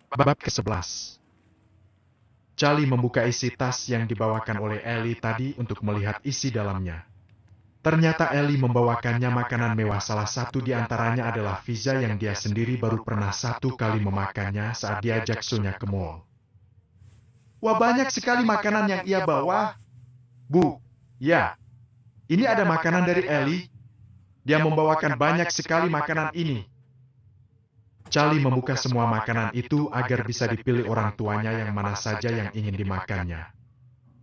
Bab ke-11. Charlie membuka isi tas yang dibawakan oleh Ellie tadi untuk melihat isi dalamnya. Ternyata Ellie membawakannya makanan mewah, salah satu di antaranya adalah pizza yang dia sendiri baru pernah satu kali memakannya saat diajak Sonya ke mall. Wah, banyak sekali makanan yang ia bawa. Bu, ya, ini ada makanan dari Ellie. Dia membawakan banyak sekali makanan ini. Charlie membuka semua makanan itu agar bisa dipilih orang tuanya yang mana saja yang ingin dimakannya.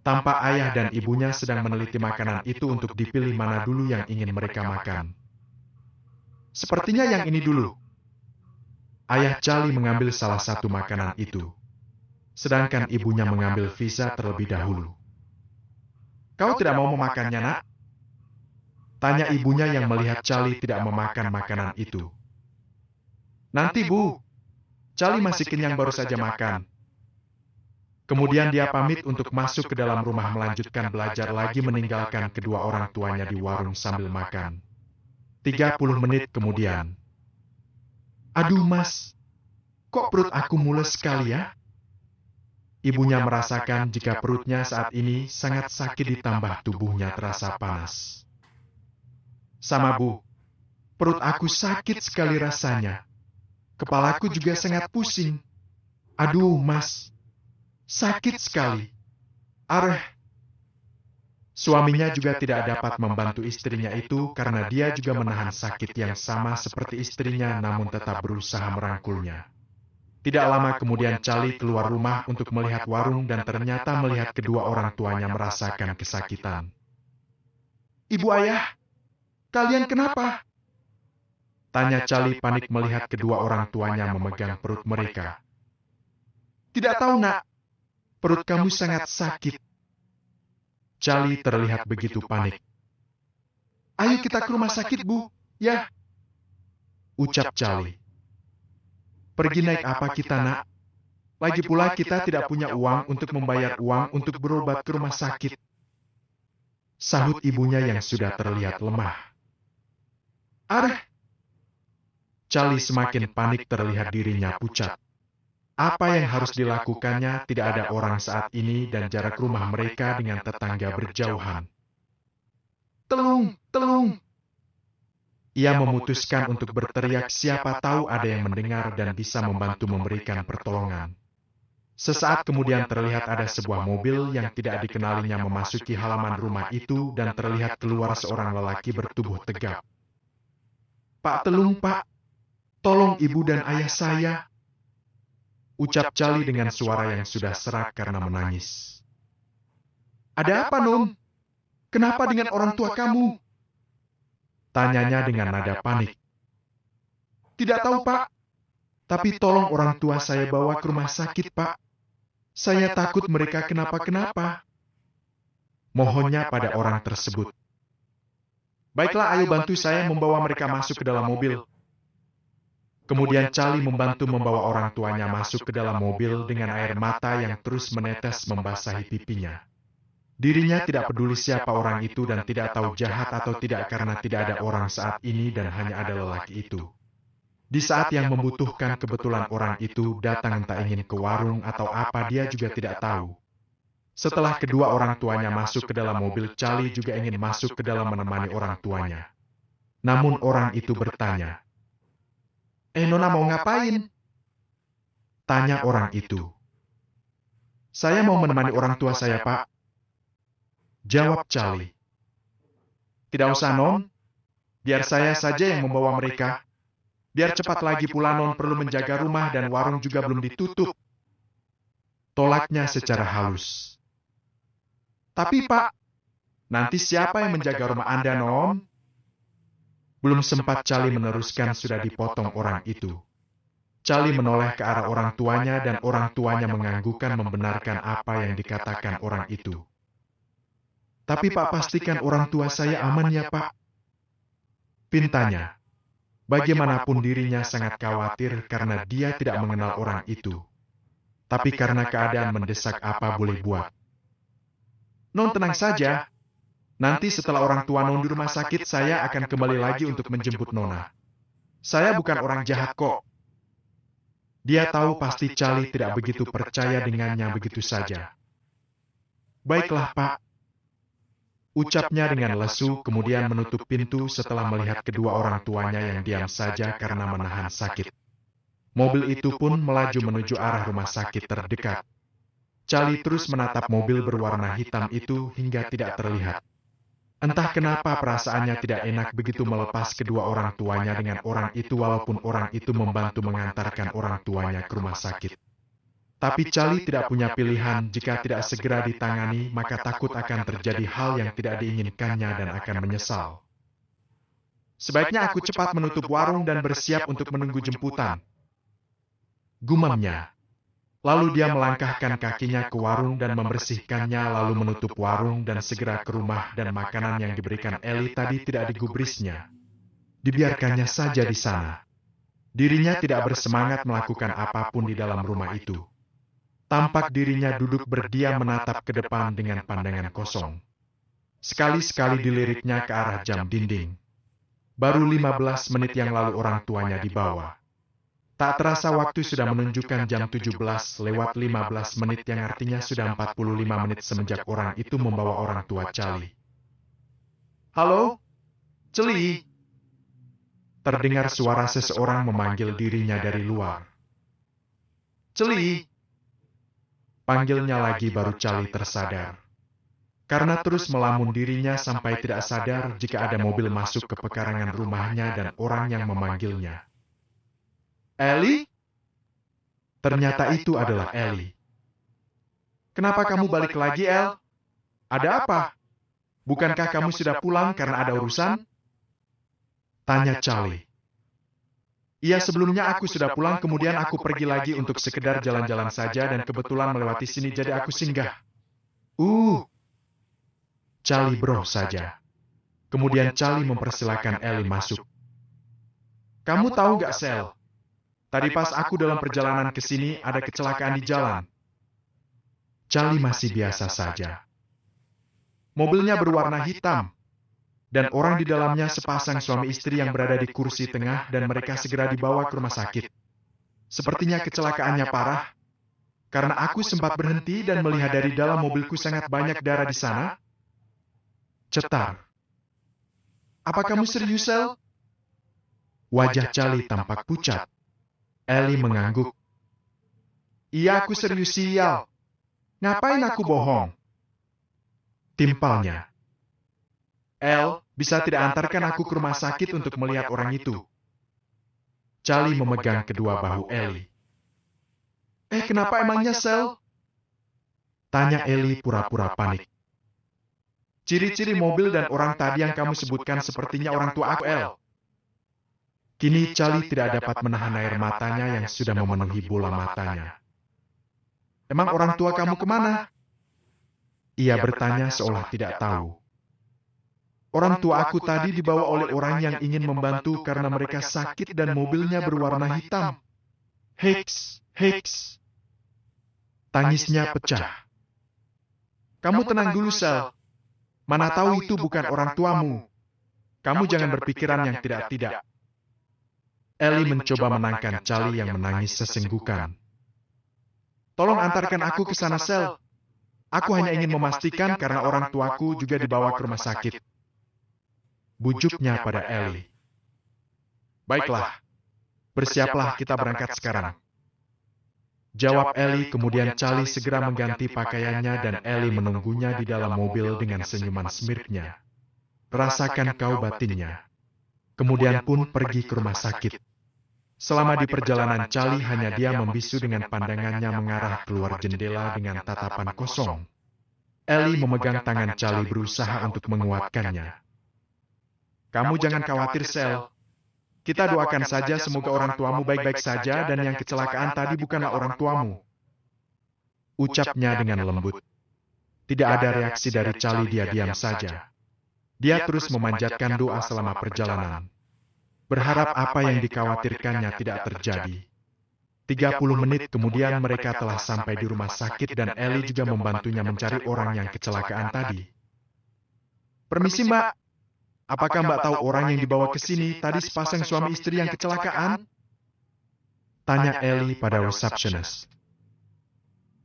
Tampak ayah dan ibunya sedang meneliti makanan itu untuk dipilih mana dulu yang ingin mereka makan. Sepertinya yang ini dulu. Ayah Charlie mengambil salah satu makanan itu, sedangkan ibunya mengambil pizza terlebih dahulu. Kau tidak mau memakannya, nak? Tanya ibunya yang melihat Charlie tidak memakan makanan itu. Nanti, Bu. Charlie masih kenyang baru saja makan. Kemudian dia pamit untuk masuk ke dalam rumah melanjutkan belajar lagi meninggalkan kedua orang tuanya di warung sambil makan. 30 menit kemudian. Aduh, Mas. Kok perut aku mules sekali ya? Ibunya merasakan jika perutnya saat ini sangat sakit ditambah tubuhnya terasa panas. Sama, Bu. Perut aku sakit sekali rasanya. Kepalaku juga sangat pusing. Aduh, Mas. Sakit sekali. Areh. Suaminya juga tidak dapat membantu istrinya itu karena dia juga menahan sakit yang sama seperti istrinya namun tetap berusaha merangkulnya. Tidak lama kemudian Charlie keluar rumah untuk melihat warung dan ternyata melihat kedua orang tuanya merasakan kesakitan. Ibu, ayah, kalian kenapa? Tanya Charlie panik melihat kedua orang tuanya memegang perut mereka. Tidak tahu, nak. Perut kamu sangat sakit. Charlie terlihat begitu panik. Ayo kita ke rumah sakit, Bu. Ya. Ucap Charlie. Pergi naik apa kita, nak? Lagi pula kita tidak punya uang untuk membayar uang untuk berobat ke rumah sakit. Sahut ibunya yang sudah terlihat lemah. Areh. Charlie semakin panik terlihat dirinya pucat. Apa yang harus dilakukannya tidak ada orang saat ini dan jarak rumah mereka dengan tetangga berjauhan. Telung, telung. Ia memutuskan untuk berteriak siapa tahu ada yang mendengar dan bisa membantu memberikan pertolongan. Sesaat kemudian terlihat ada sebuah mobil yang tidak dikenalinya memasuki halaman rumah itu dan terlihat keluar seorang lelaki bertubuh tegap. Pak Telung, Pak. Tolong ibu dan ayah saya. Ucap Charlie dengan suara yang sudah serak karena menangis. Ada apa, Nom? Kenapa dengan orang tua kamu? Tanyanya dengan nada panik. Tidak tahu, Pak. Tapi tolong orang tua saya bawa ke rumah sakit, Pak. Saya takut mereka kenapa-kenapa. Mohonnya pada orang tersebut. Baiklah, ayo bantu saya membawa mereka masuk ke dalam mobil. Kemudian Charlie membantu membawa orang tuanya masuk ke dalam mobil dengan air mata yang terus menetes membasahi pipinya. Dirinya tidak peduli siapa orang itu dan tidak tahu jahat atau tidak karena tidak ada orang saat ini dan hanya ada lelaki itu. Di saat yang membutuhkan kebetulan orang itu datang entah ingin ke warung atau apa dia juga tidak tahu. Setelah kedua orang tuanya masuk ke dalam mobil, Charlie juga ingin masuk ke dalam menemani orang tuanya. Namun orang itu bertanya, Nona mau ngapain? Tanya orang itu. Saya mau menemani orang tua saya, Pak. Jawab Charlie. Tidak usah, Non. Biar saya saja yang membawa mereka. Biar cepat lagi pula Non perlu menjaga rumah dan warung juga belum ditutup. Tolaknya secara halus. Tapi, Pak, nanti siapa yang menjaga rumah Anda, Non? Belum sempat Charlie meneruskan sudah dipotong orang itu. Charlie menoleh ke arah orang tuanya dan orang tuanya menganggukkan membenarkan apa yang dikatakan orang itu. Tapi Pak, pastikan orang tua saya aman ya, Pak. Pintanya. Bagaimanapun dirinya sangat khawatir karena dia tidak mengenal orang itu. Tapi karena keadaan mendesak apa boleh buat. Non tenang saja. Nanti setelah orang tua Non di rumah sakit, saya akan kembali lagi untuk menjemput Nona. Saya bukan orang jahat kok. Dia tahu pasti Charlie tidak begitu percaya dengannya begitu saja. "Baiklah, Pak," ucapnya dengan lesu, kemudian menutup pintu setelah melihat kedua orang tuanya yang diam saja karena menahan sakit. Mobil itu pun melaju menuju arah rumah sakit terdekat. Charlie terus menatap mobil berwarna hitam itu hingga tidak terlihat. Entah kenapa perasaannya tidak enak begitu melepas kedua orang tuanya dengan orang itu walaupun orang itu membantu mengantarkan orang tuanya ke rumah sakit. Tapi Charlie tidak punya pilihan, jika tidak segera ditangani maka takut akan terjadi hal yang tidak diinginkannya dan akan menyesal. Sebaiknya aku cepat menutup warung dan bersiap untuk menunggu jemputan, gumamnya. Lalu dia melangkahkan kakinya ke warung dan membersihkannya lalu menutup warung dan segera ke rumah dan makanan yang diberikan Ellie tadi tidak digubrisnya. Dibiarkannya saja di sana. Dirinya tidak bersemangat melakukan apapun di dalam rumah itu. Tampak dirinya duduk berdiam menatap ke depan dengan pandangan kosong. Sekali-sekali diliriknya ke arah jam dinding. Baru 15 menit yang lalu orang tuanya dibawa. Tak terasa waktu sudah menunjukkan jam 17 lewat 15 menit yang artinya sudah 45 menit semenjak orang itu membawa orang tua Charlie. "Halo? Charlie?" Terdengar suara seseorang memanggil dirinya dari luar. "Charlie?" Panggilnya lagi baru Charlie tersadar. Karena terus melamun dirinya sampai tidak sadar jika ada mobil masuk ke pekarangan rumahnya dan orang yang memanggilnya. "Ellie? Ternyata itu adalah Ellie. Kenapa kamu balik lagi, El? Ada apa? Bukankah kamu sudah pulang karena ada urusan?" Tanya Charlie. "Iya, sebelumnya aku sudah pulang, kemudian aku pergi lagi untuk sekedar jalan-jalan saja dan kebetulan melewati sini jadi aku singgah." Charlie bro saja. Kemudian Charlie mempersilakan Ellie masuk. "Kamu tahu gak, Sel? Tadi pas aku dalam perjalanan ke sini ada kecelakaan di jalan." Charlie masih biasa saja. Mobilnya berwarna hitam, dan orang di dalamnya sepasang suami istri yang berada di kursi tengah dan mereka segera dibawa ke rumah sakit. Sepertinya kecelakaannya parah, karena aku sempat berhenti dan melihat dari dalam mobilku sangat banyak darah di sana. Cetar. "Apa kamu serius, Sel?" Wajah Charlie tampak pucat. Ellie mengangguk. "Iya, aku serius, sial. Ngapain aku bohong?" Timpalnya. "El, bisa tidak antarkan aku ke rumah sakit untuk melihat orang itu?" Charlie memegang kedua bahu Ellie. Kenapa emangnya, Sel?" Tanya Ellie pura-pura panik. "Ciri-ciri mobil dan orang tadi yang kamu sebutkan sepertinya orang tua aku, El." Kini Charlie tidak dapat menahan air matanya yang sudah memenuhi bola matanya. "Emang orang tua kamu kemana?" Ia bertanya seolah tidak tahu. "Orang tua aku tadi dibawa oleh orang yang ingin membantu karena mereka sakit dan mobilnya berwarna hitam." Heks, heks. Tangisnya pecah. "Kamu tenang dulu, Sel. Mana tahu itu bukan orang tuamu. Kamu jangan berpikiran yang tidak-tidak." Ellie mencoba menenangkan Charlie yang menangis sesenggukan. "Tolong antarkan aku ke sana, Sel. Aku hanya ingin memastikan karena orang tuaku juga dibawa ke rumah sakit." Bujuknya pada Ellie. "Baiklah, bersiaplah, kita berangkat sekarang." Jawab Ellie, kemudian Charlie segera mengganti pakaiannya dan Ellie menunggunya di dalam mobil dengan senyuman smirknya. Rasakan kau batinnya. Kemudian pun pergi ke rumah sakit. Selama di perjalanan Charlie hanya dia membisu dengan pandangannya mengarah keluar jendela dengan tatapan kosong. Ellie memegang tangan Charlie berusaha untuk menguatkannya. "Kamu jangan khawatir, Sel. Kita doakan saja semoga orang tuamu baik-baik saja dan yang kecelakaan tadi bukanlah orang tuamu." Ucapnya dengan lembut. Tidak ada reaksi dari Charlie, dia diam saja. Dia terus memanjatkan doa selama perjalanan. Berharap apa yang dikhawatirkannya tidak terjadi. 30 menit kemudian mereka telah sampai di rumah sakit dan Ellie juga membantunya mencari orang yang kecelakaan tadi. "Permisi, Mbak. Apakah Mbak tahu orang yang dibawa ke sini tadi sepasang suami istri yang kecelakaan?" Tanya Ellie pada resepsionis.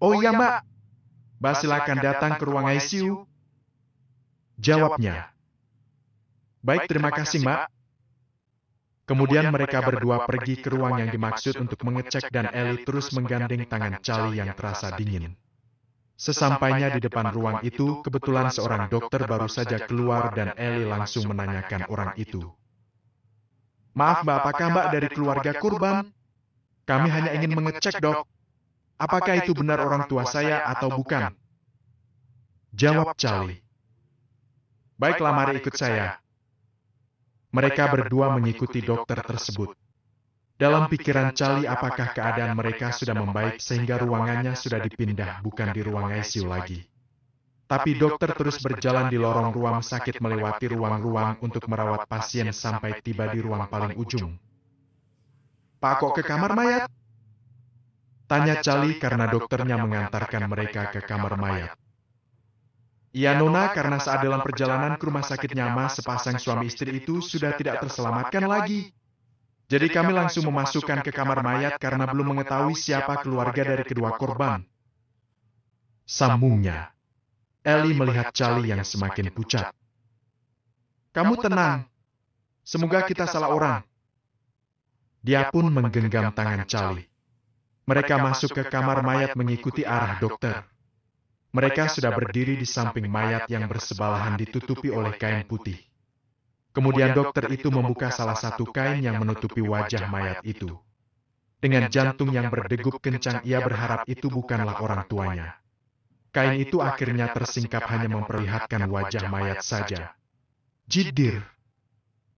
Oh iya Mbak. Mbak silakan datang ke ruang ICU. Jawabnya. Baik, terima kasih Mbak. Kemudian mereka berdua pergi ke ruang yang dimaksud untuk mengecek dan Ellie terus menggandeng tangan Charlie yang terasa dingin. Sesampainya di depan ruang itu, kebetulan seorang dokter baru saja keluar dan Ellie langsung menanyakan orang itu. Maaf Mbak, apakah Mbak dari keluarga korban? Kami hanya ingin mengecek Dok. Apakah itu benar orang tua saya atau bukan? Jawab Charlie. Baiklah, mari ikut saya. Mereka berdua mengikuti dokter tersebut. Dalam pikiran Charlie, apakah keadaan mereka sudah membaik sehingga ruangannya sudah dipindah bukan di ruang ICU lagi. Tapi dokter terus berjalan di lorong ruang sakit melewati ruang-ruang untuk merawat pasien sampai tiba di ruang paling ujung. Pak, kok ke kamar mayat? Tanya Charlie karena dokternya mengantarkan mereka ke kamar mayat. Iya Nona, karena saat dalam perjalanan ke rumah sakit Nyama, sepasang suami istri itu sudah tidak terselamatkan lagi. Jadi kami langsung memasukkan ke kamar mayat karena belum mengetahui siapa keluarga dari kedua korban. Sambungnya. Ellie melihat Charlie yang semakin pucat. Kamu tenang. Semoga kita salah orang. Dia pun menggenggam tangan Charlie. Mereka masuk ke kamar mayat mengikuti arah dokter. Mereka sudah berdiri di samping mayat yang bersebelahan ditutupi oleh kain putih. Kemudian dokter itu membuka salah satu kain yang menutupi wajah mayat itu. Dengan jantung yang berdegup kencang, ia berharap itu bukanlah orang tuanya. Kain itu akhirnya tersingkap hanya memperlihatkan wajah mayat saja. Jiddir.